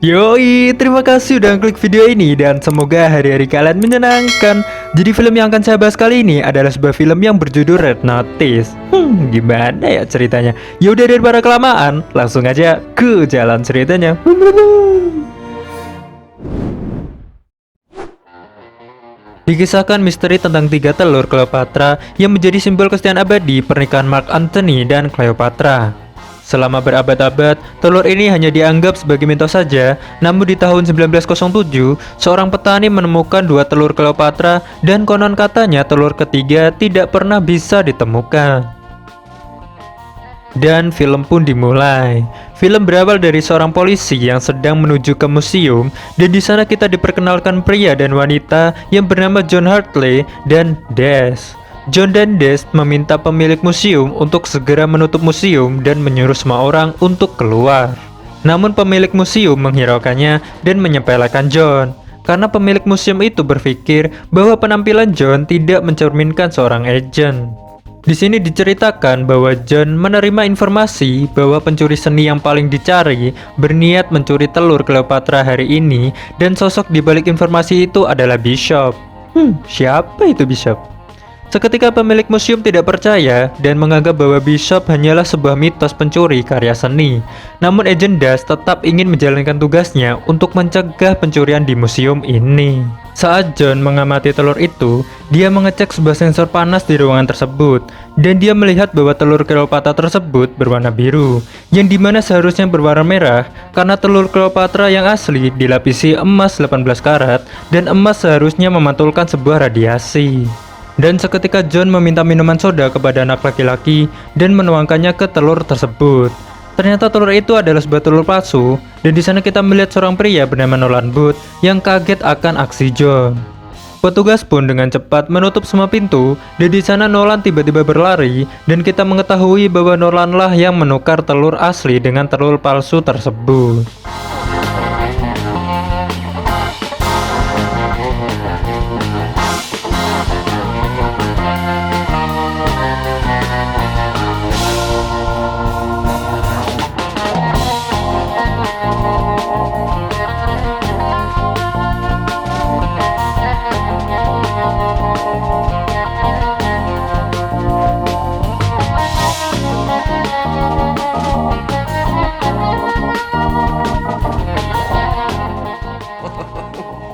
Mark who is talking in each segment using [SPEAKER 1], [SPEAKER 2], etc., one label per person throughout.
[SPEAKER 1] Yoi, terima kasih udah klik video ini dan semoga hari-hari kalian menyenangkan. Jadi film yang akan saya bahas kali ini adalah sebuah film yang berjudul Red Notice. Gimana ya ceritanya? Yaudah daripada kelamaan, langsung aja ke jalan ceritanya. Dikisahkan misteri tentang tiga telur Cleopatra yang menjadi simbol kesetiaan abadi pernikahan Mark Antony dan Cleopatra. Selama berabad-abad, telur ini hanya dianggap sebagai mitos saja, namun di tahun 1907, seorang petani menemukan dua telur Cleopatra dan konon katanya telur ketiga tidak pernah bisa ditemukan. Dan film pun dimulai. Film berawal dari seorang polisi yang sedang menuju ke museum, dan di sana kita diperkenalkan pria dan wanita yang bernama John Hartley dan Des. John dan Des meminta pemilik museum untuk segera menutup museum dan menyuruh semua orang untuk keluar. Namun pemilik museum menghiraukannya dan menyepelekan John, karena pemilik museum itu berpikir bahwa penampilan John tidak mencerminkan seorang agen. Di sini diceritakan bahwa John menerima informasi bahwa pencuri seni yang paling dicari berniat mencuri telur Cleopatra hari ini, dan sosok di balik informasi itu adalah Bishop. Siapa itu Bishop? Seketika pemilik museum tidak percaya dan menganggap bahwa Bishop hanyalah sebuah mitos pencuri karya seni. Namun Agent Das tetap ingin menjalankan tugasnya untuk mencegah pencurian di museum ini. Saat John mengamati telur itu, dia mengecek sebuah sensor panas di ruangan tersebut, dan dia melihat bahwa telur Cleopatra tersebut berwarna biru, yang dimana seharusnya berwarna merah karena telur Cleopatra yang asli dilapisi emas 18 karat, dan emas seharusnya memantulkan sebuah radiasi. Dan seketika John meminta minuman soda kepada anak laki-laki dan menuangkannya ke telur tersebut. Ternyata telur itu adalah sebuah telur palsu, dan di sana kita melihat seorang pria bernama Nolan Booth yang kaget akan aksi John. Petugas pun dengan cepat menutup semua pintu, dan di sana Nolan tiba-tiba berlari, dan kita mengetahui bahwa Nolanlah yang menukar telur asli dengan telur palsu tersebut.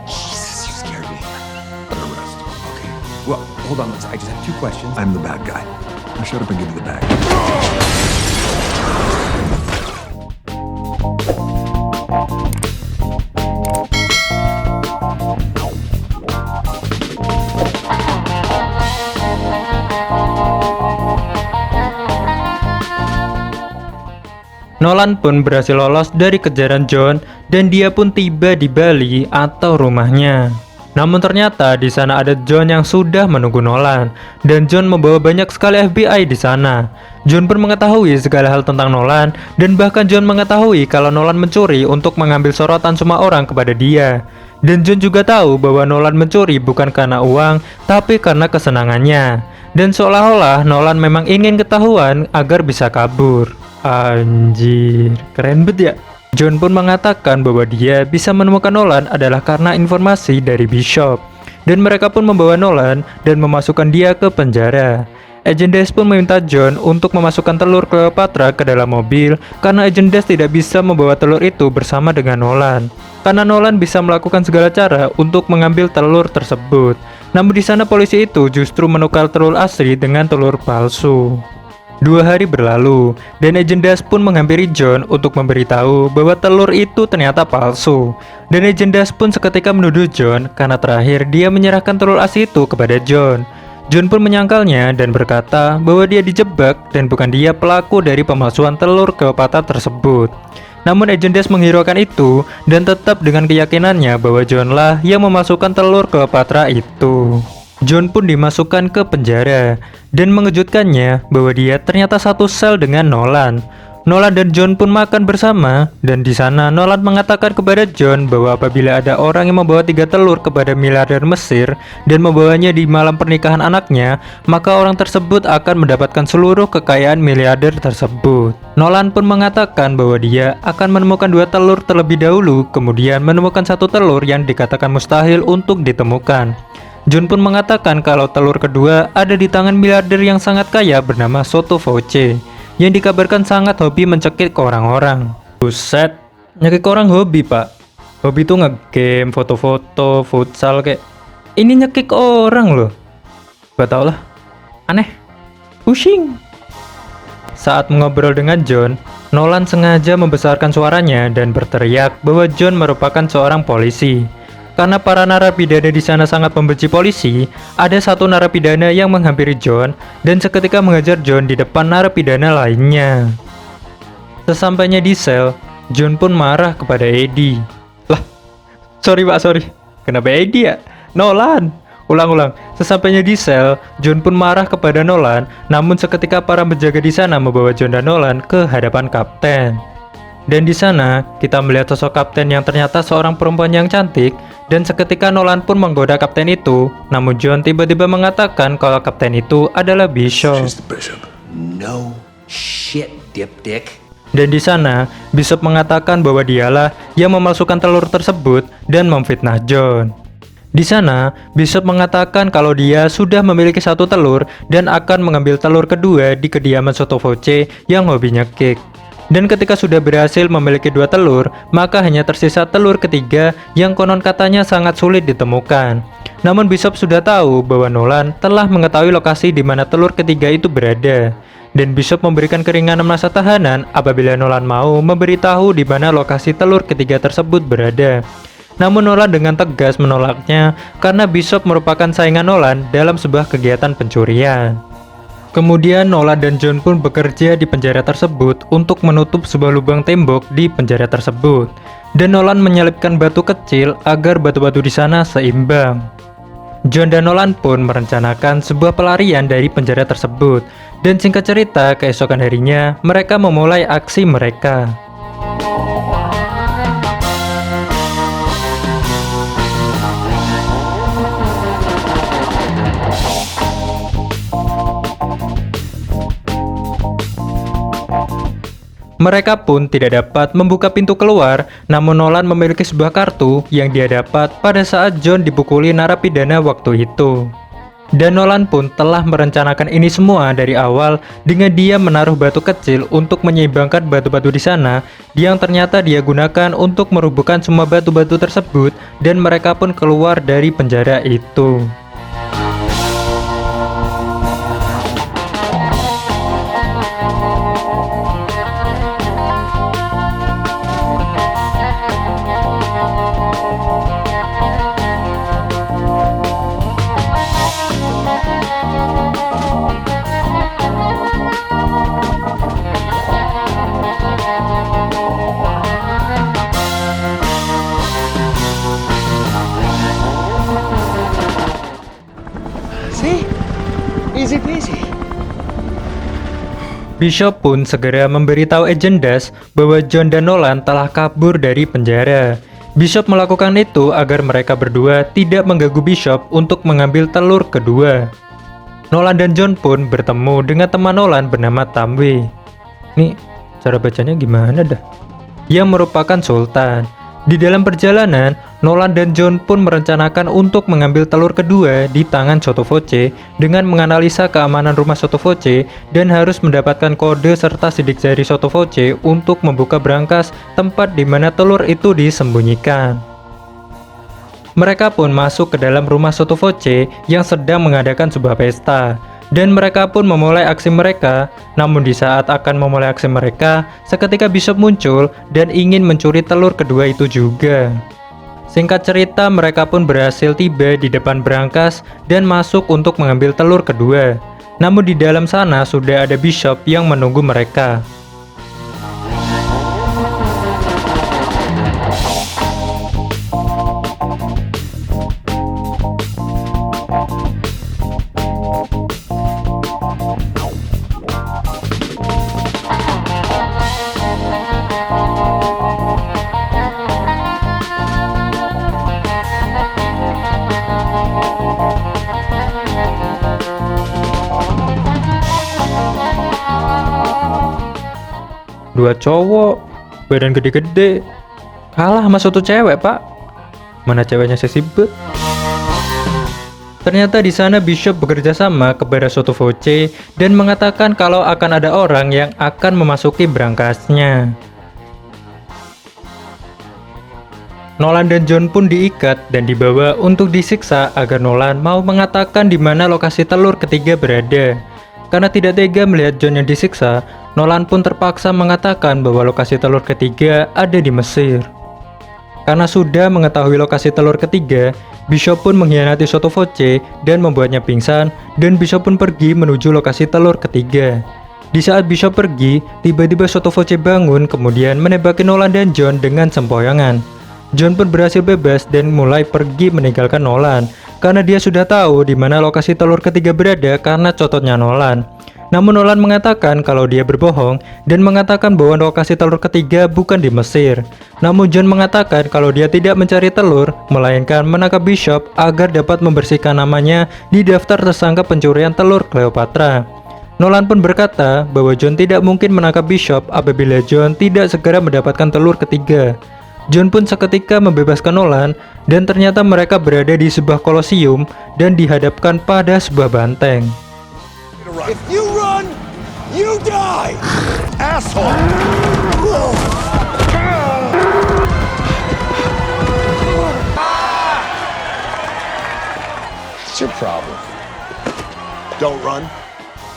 [SPEAKER 2] Jesus, you scared me. Under arrest. Okay. Well, hold on. I just have two questions. I'm the bad guy. Now shut up and give me the bag.
[SPEAKER 1] Nolan pun berhasil lolos dari kejaran John dan dia pun tiba di Bali atau rumahnya. Namun ternyata di sana ada John yang sudah menunggu Nolan, dan John membawa banyak sekali FBI di sana. John pun mengetahui segala hal tentang Nolan, dan bahkan John mengetahui kalau Nolan mencuri untuk mengambil sorotan semua orang kepada dia. Dan John juga tahu bahwa Nolan mencuri bukan karena uang, tapi karena kesenangannya. Dan seolah-olah Nolan memang ingin ketahuan agar bisa kabur. Anjir, keren banget ya. John pun mengatakan bahwa dia bisa menemukan Nolan adalah karena informasi dari Bishop. Dan mereka pun membawa Nolan dan memasukkan dia ke penjara. Agent Des pun meminta John untuk memasukkan telur Cleopatra ke dalam mobil, karena Agent Des tidak bisa membawa telur itu bersama dengan Nolan. Karena Nolan bisa melakukan segala cara untuk mengambil telur tersebut. Namun di sana polisi itu justru menukar telur asli dengan telur palsu. 2 hari berlalu, dan Agent Das pun menghampiri John untuk memberitahu bahwa telur itu ternyata palsu. Dan Agent Das pun seketika menuduh John karena terakhir dia menyerahkan telur asli itu kepada John. John pun menyangkalnya dan berkata bahwa dia dijebak dan bukan dia pelaku dari pemalsuan telur Cleopatra tersebut. Namun Agent Das menghiraukan itu dan tetap dengan keyakinannya bahwa John-lah yang memasukkan telur Cleopatra itu. John pun dimasukkan ke penjara, dan mengejutkannya bahwa dia ternyata satu sel dengan Nolan. Nolan dan John pun makan bersama, dan di sana Nolan mengatakan kepada John bahwa apabila ada orang yang membawa 3 telur kepada miliarder Mesir dan membawanya di malam pernikahan anaknya, maka orang tersebut akan mendapatkan seluruh kekayaan miliarder tersebut. Nolan pun mengatakan bahwa dia akan menemukan 2 telur terlebih dahulu, kemudian menemukan 1 telur yang dikatakan mustahil untuk ditemukan. John pun mengatakan kalau telur kedua ada di tangan miliarder yang sangat kaya bernama Sotto Voce, yang dikabarkan sangat hobi mencekik ke orang-orang. Buset, nyekik orang hobi pak. Hobi tuh nge-game, foto-foto, futsal kayak. Ini nyekik orang loh. Gak tau lah, aneh, pusing. Saat mengobrol dengan John, Nolan sengaja membesarkan suaranya dan berteriak bahwa John merupakan seorang polisi. Karena para narapidana di sana sangat membenci polisi, ada 1 narapidana yang menghampiri John dan seketika mengejar John di depan narapidana lainnya. Sesampainya di sel, John pun marah kepada Eddie. Lah, sorry pak, sorry. Kenapa Eddie ya? Nolan. Ulang-ulang. Sesampainya di sel, John pun marah kepada Nolan, namun seketika para penjaga di sana membawa John dan Nolan ke hadapan kapten. Dan di sana, kita melihat sosok kapten yang ternyata seorang perempuan yang cantik, dan seketika Nolan pun menggoda kapten itu, namun John tiba-tiba mengatakan kalau kapten itu adalah Bishop.
[SPEAKER 2] She's the bishop.
[SPEAKER 3] No shit, dipdick.
[SPEAKER 1] Dan di sana, Bishop mengatakan bahwa dialah yang memalsukan telur tersebut dan memfitnah John. Di sana, Bishop mengatakan kalau dia sudah memiliki 1 telur dan akan mengambil telur kedua di kediaman Sotto Voce yang hobi nyekik. Dan ketika sudah berhasil memiliki 2 telur, maka hanya tersisa telur ketiga yang konon katanya sangat sulit ditemukan. Namun Bishop sudah tahu bahwa Nolan telah mengetahui lokasi di mana telur ketiga itu berada. Dan Bishop memberikan keringanan masa tahanan apabila Nolan mau memberitahu di mana lokasi telur ketiga tersebut berada. Namun Nolan dengan tegas menolaknya karena Bishop merupakan saingan Nolan dalam sebuah kegiatan pencurian. Kemudian Nolan dan John pun bekerja di penjara tersebut untuk menutup sebuah lubang tembok di penjara tersebut. Dan Nolan menyelipkan batu kecil agar batu-batu di sana seimbang. John dan Nolan pun merencanakan sebuah pelarian dari penjara tersebut. Dan singkat cerita, keesokan harinya mereka memulai aksi mereka. Mereka pun tidak dapat membuka pintu keluar, namun Nolan memiliki sebuah kartu yang dia dapat pada saat John dipukuli narapidana waktu itu. Dan Nolan pun telah merencanakan ini semua dari awal dengan dia menaruh batu kecil untuk menyeimbangkan batu-batu di sana, yang ternyata dia gunakan untuk merubuhkan semua batu-batu tersebut, dan mereka pun keluar dari penjara itu.
[SPEAKER 3] Easy peasy.
[SPEAKER 1] Bishop pun segera memberitahu Agent Dash bahwa John dan Nolan telah kabur dari penjara. Bishop melakukan itu agar mereka berdua tidak mengganggu Bishop untuk mengambil telur kedua. Nolan dan John pun bertemu dengan teman Nolan bernama Tamwe. Nih, cara bacanya gimana dah? Yang merupakan Sultan. Di dalam perjalanan, Nolan dan John pun merencanakan untuk mengambil telur kedua di tangan Sotto Voce dengan menganalisa keamanan rumah Sotto Voce dan harus mendapatkan kode serta sidik jari Sotto Voce untuk membuka brankas tempat di mana telur itu disembunyikan. Mereka pun masuk ke dalam rumah Sotto Voce yang sedang mengadakan sebuah pesta. Dan mereka pun memulai aksi mereka. Namun di saat akan memulai aksi mereka, seketika Bishop muncul dan ingin mencuri telur kedua itu juga. Singkat cerita, mereka pun berhasil tiba di depan brankas dan masuk untuk mengambil telur kedua. Namun di dalam sana sudah ada Bishop yang menunggu mereka. Dua cowok, badan gede-gede, kalah sama satu cewek, Pak. Mana ceweknya seksi bet? Ternyata di sana Bishop bekerja sama kepada Sotto Voce dan mengatakan kalau akan ada orang yang akan memasuki berangkasnya. Nolan dan John pun diikat dan dibawa untuk disiksa agar Nolan mau mengatakan di mana lokasi telur ketiga berada. Karena tidak tega melihat John yang disiksa, Nolan pun terpaksa mengatakan bahwa lokasi telur ketiga ada di Mesir. Karena sudah mengetahui lokasi telur ketiga, Bishop pun mengkhianati Sotto Voce dan membuatnya pingsan, dan Bishop pun pergi menuju lokasi telur ketiga. Di saat Bishop pergi, tiba-tiba Sotto Voce bangun kemudian menembaki Nolan dan John dengan sempoyongan. John pun berhasil bebas dan mulai pergi meninggalkan Nolan, karena dia sudah tahu di mana lokasi telur ketiga berada karena cototnya Nolan. Namun Nolan mengatakan kalau dia berbohong dan mengatakan bahwa lokasi telur ketiga bukan di Mesir. Namun John mengatakan kalau dia tidak mencari telur, melainkan menangkap Bishop agar dapat membersihkan namanya di daftar tersangka pencurian telur Cleopatra. Nolan pun berkata bahwa John tidak mungkin menangkap Bishop apabila John tidak segera mendapatkan telur ketiga. John pun seketika membebaskan Nolan dan ternyata mereka berada di sebuah kolosium dan dihadapkan pada sebuah banteng.
[SPEAKER 2] If you run, you die! Asshole!
[SPEAKER 3] What's your problem?
[SPEAKER 2] Don't run.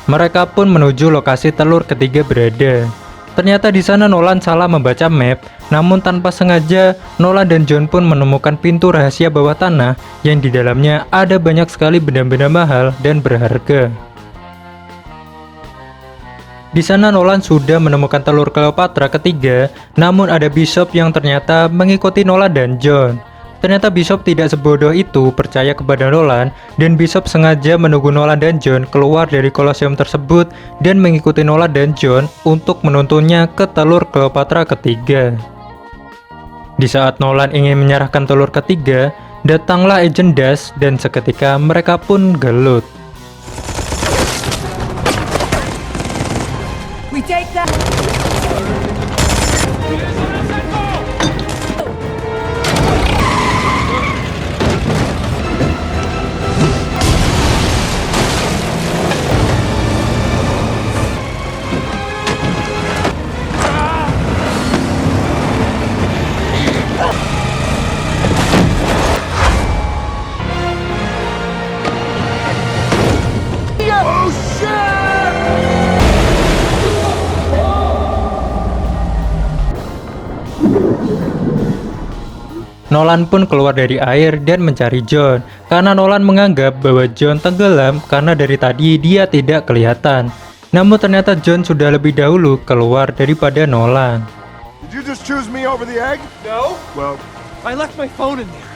[SPEAKER 1] Mereka pun menuju lokasi telur ketiga berada. Ternyata di sana Nolan salah membaca map, namun tanpa sengaja Nolan dan John pun menemukan pintu rahasia bawah tanah yang di dalamnya ada banyak sekali benda-benda mahal dan berharga. Di sana Nolan sudah menemukan telur Cleopatra ketiga, namun ada Bishop yang ternyata mengikuti Nolan dan John. Ternyata Bishop tidak sebodoh itu percaya kepada Nolan, dan Bishop sengaja menunggu Nolan dan John keluar dari kolosium tersebut dan mengikuti Nolan dan John untuk menuntunnya ke telur Cleopatra ketiga. Di saat Nolan ingin menyerahkan telur ketiga, datanglah Agent Dash dan seketika mereka pun gelut.
[SPEAKER 4] We take that.
[SPEAKER 1] Nolan pun keluar dari air dan mencari John, karena Nolan menganggap bahwa John tenggelam karena dari tadi dia tidak kelihatan. Namun ternyata John sudah lebih dahulu keluar daripada Nolan.
[SPEAKER 2] Did you just choose me over the egg?
[SPEAKER 3] No,
[SPEAKER 2] Well,
[SPEAKER 3] I left my phone in there.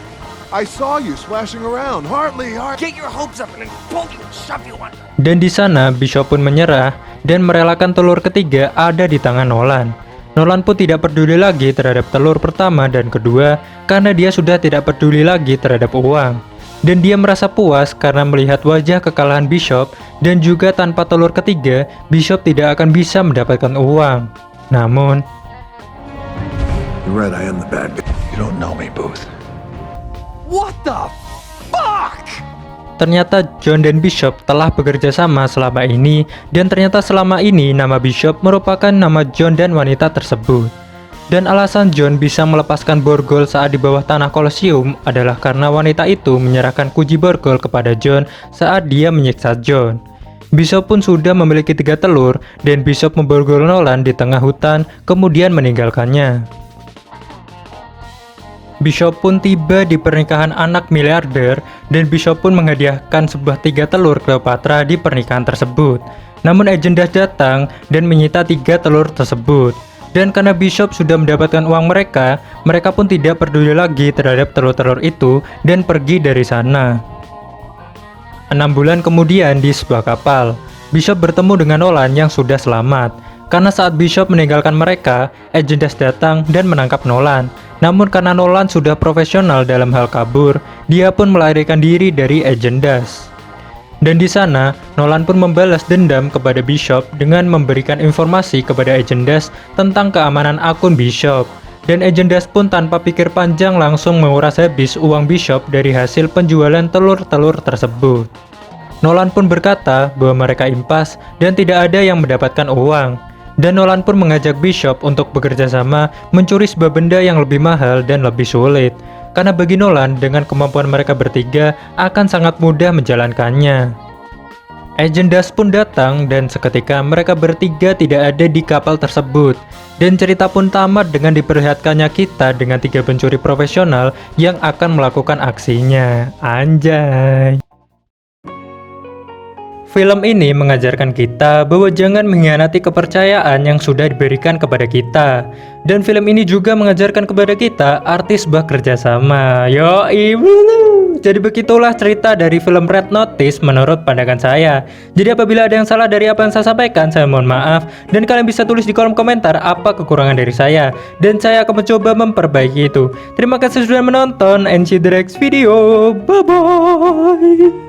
[SPEAKER 2] I saw you splashing around. Hartley,
[SPEAKER 3] Get your hopes up and then pull you and shove you under.
[SPEAKER 1] Dan di sana Bishop pun menyerah dan merelakan telur ketiga ada di tangan Nolan. Nolan pun tidak peduli lagi terhadap telur pertama dan kedua karena dia sudah tidak peduli lagi terhadap uang. Dan dia merasa puas karena melihat wajah kekalahan Bishop, dan juga tanpa telur ketiga, Bishop tidak akan bisa mendapatkan uang. Namun,
[SPEAKER 2] You're right, I am the bad guy. You don't know me, Booth.
[SPEAKER 3] What the fuck?
[SPEAKER 1] ternyata John dan Bishop telah bekerja sama selama ini, dan ternyata selama ini nama Bishop merupakan nama John dan wanita tersebut. Dan alasan John bisa melepaskan borgol saat di bawah tanah kolosium adalah karena wanita itu menyerahkan kunci borgol kepada John saat dia menyiksa John. Bishop pun sudah memiliki 3 telur, dan Bishop memborgol Nolan di tengah hutan kemudian meninggalkannya. Bishop pun tiba di pernikahan anak miliarder, dan Bishop pun menghadiahkan sebuah 3 telur Cleopatra di pernikahan tersebut. Namun Agent Dash datang dan menyita 3 telur tersebut. Dan karena Bishop sudah mendapatkan uang mereka, mereka pun tidak peduli lagi terhadap telur-telur itu dan pergi dari sana. 6 bulan kemudian di sebuah kapal, Bishop bertemu dengan Nolan yang sudah selamat. Karena saat Bishop meninggalkan mereka, Agent Dash datang dan menangkap Nolan. Namun karena Nolan sudah profesional dalam hal kabur, dia pun melarikan diri dari Agent Dash. Dan di sana, Nolan pun membalas dendam kepada Bishop dengan memberikan informasi kepada Agent Dash tentang keamanan akun Bishop. Dan Agent Dash pun tanpa pikir panjang langsung menguras habis uang Bishop dari hasil penjualan telur-telur tersebut. Nolan pun berkata bahwa mereka impas dan tidak ada yang mendapatkan uang. Dan Nolan pun mengajak Bishop untuk bekerja sama mencuri sebuah benda yang lebih mahal dan lebih sulit. Karena bagi Nolan, dengan kemampuan mereka bertiga akan sangat mudah menjalankannya. Agent Dash pun datang dan seketika mereka bertiga tidak ada di kapal tersebut. Dan cerita pun tamat dengan diperlihatkannya kita dengan 3 pencuri profesional yang akan melakukan aksinya. Anjay. Film ini mengajarkan kita bahwa jangan mengkhianati kepercayaan yang sudah diberikan kepada kita. Dan film ini juga mengajarkan kepada kita arti sebuah kerjasama. Yoi, jadi begitulah cerita dari film Red Notice menurut pandangan saya. Jadi apabila ada yang salah dari apa yang saya sampaikan, saya mohon maaf. Dan kalian bisa tulis di kolom komentar apa kekurangan dari saya. Dan saya akan mencoba memperbaiki itu. Terima kasih sudah menonton and see you the next video. Bye-bye.